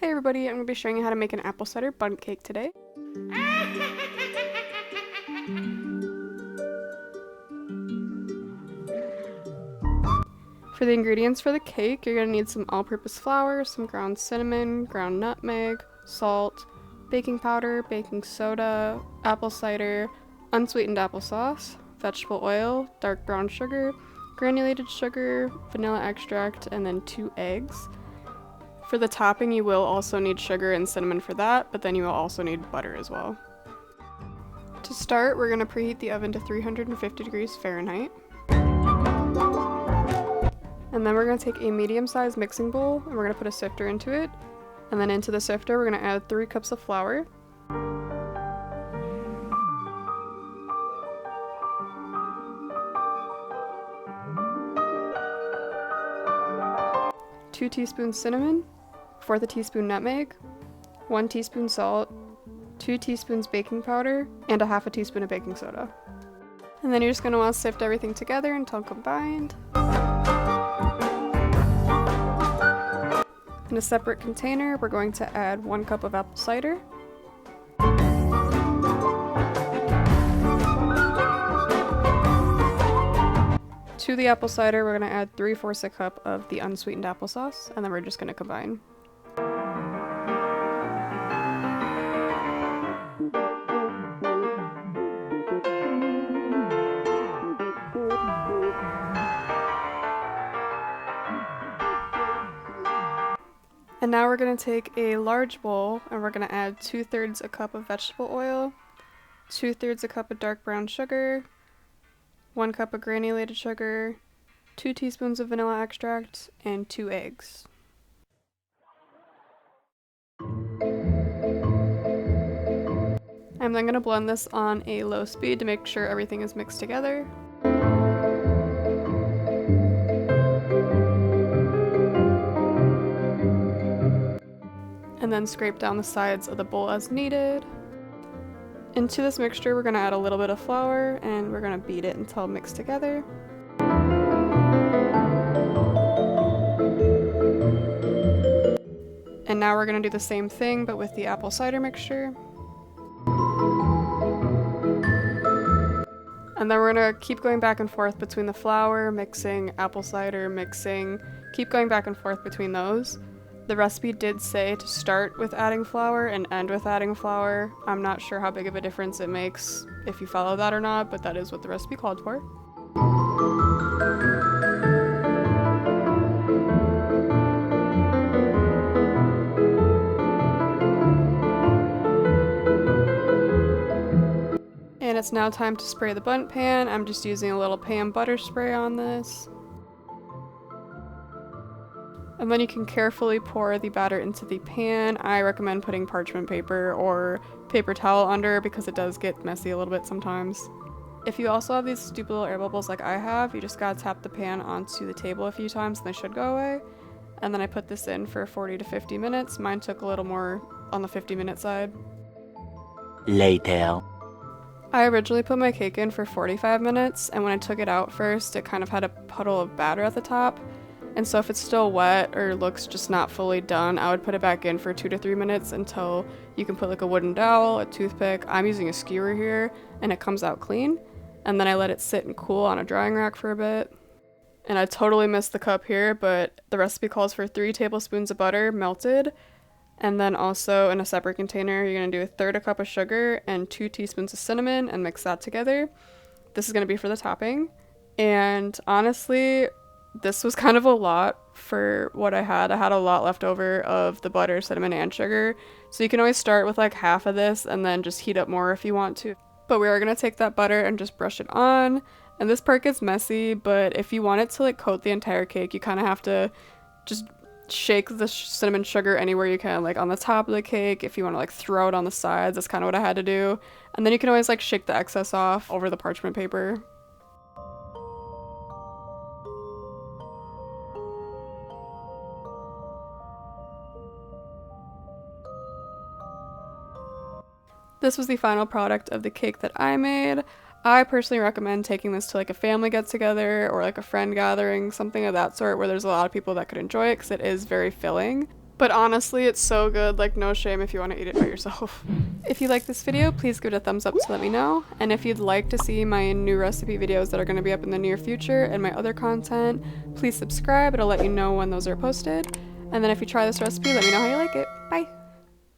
Hey everybody, I'm going to be showing you how to make an apple cider bundt cake today. For the ingredients for the cake, you're going to need some all-purpose flour, some ground cinnamon, ground nutmeg, salt, baking powder, baking soda, apple cider, unsweetened applesauce, vegetable oil, dark brown sugar, granulated sugar, vanilla extract, and then 2 eggs. For the topping, you will also need sugar and cinnamon for that, but then you will also need butter as well. To start, we're going to preheat the oven to 350 degrees Fahrenheit. And then we're going to take a medium-sized mixing bowl and we're going to put a sifter into it. And then into the sifter, we're going to add 3 cups of flour, 2 teaspoons cinnamon, 1/4 teaspoon nutmeg, 1 teaspoon salt, 2 teaspoons baking powder, and 1/2 teaspoon of baking soda. And then you're just going to want to sift everything together until combined. In a separate container, we're going to add 1 cup of apple cider, to the apple cider, we're going to add 3/4 a cup of the unsweetened applesauce, and then we're just going to combine. And now we're going to take a large bowl and we're going to add 2/3 a cup of vegetable oil, 2/3 a cup of dark brown sugar, 1 cup of granulated sugar, 2 teaspoons of vanilla extract, and 2 eggs. I'm then going to blend this on a low speed to make sure everything is mixed together. And then scrape down the sides of the bowl as needed. Into this mixture, we're going to add a little bit of flour and we're going to beat it until mixed together. And now we're going to do the same thing but with the apple cider mixture. And then we're going to keep going back and forth between the flour, mixing, apple cider, mixing, keep going back and forth between those. The recipe did say to start with adding flour and end with adding flour. I'm not sure how big of a difference it makes if you follow that or not, but that is what the recipe called for. And it's now time to spray the bundt pan. I'm just using a little pan butter spray on this. And then you can carefully pour the batter into the pan. I recommend putting parchment paper or paper towel under because it does get messy a little bit sometimes. If you also have these stupid little air bubbles like I have, you just gotta tap the pan onto the table a few times and they should go away. And then I put this in for 40 to 50 minutes. Mine took a little more on the 50-minute side. Later. I originally put my cake in for 45 minutes, and when I took it out first, it kind of had a puddle of batter at the top. And so if it's still wet or looks just not fully done, I would put it back in for 2 to 3 minutes until you can put like a wooden dowel, a toothpick. I'm using a skewer here and it comes out clean. And then I let it sit and cool on a drying rack for a bit. And I totally missed the cup here, but the recipe calls for 3 tablespoons of butter melted. And then also in a separate container, you're going to do 1/3 a cup of sugar and 2 teaspoons of cinnamon and mix that together. This is going to be for the topping. And honestly, this was kind of a lot for what I had. I had a lot left over of the butter, cinnamon, and sugar. So you can always start with like half of this and then just heat up more if you want to. But we are going to take that butter and just brush it on. And this part gets messy, but if you want it to like coat the entire cake, you kind of have to just shake the cinnamon sugar anywhere you can, like on the top of the cake. If you want to like throw it on the sides, that's kind of what I had to do. And then you can always like shake the excess off over the parchment paper. This was the final product of the cake that I made. I personally recommend taking this to like a family get-together or like a friend gathering, something of that sort where there's a lot of people that could enjoy it because it is very filling. But honestly, it's so good, like no shame if you want to eat it by yourself. If you like this video, please give it a thumbs up to let me know. And if you'd like to see my new recipe videos that are going to be up in the near future and my other content, please subscribe. It'll let you know when those are posted. And then if you try this recipe, let me know how you like it. Bye!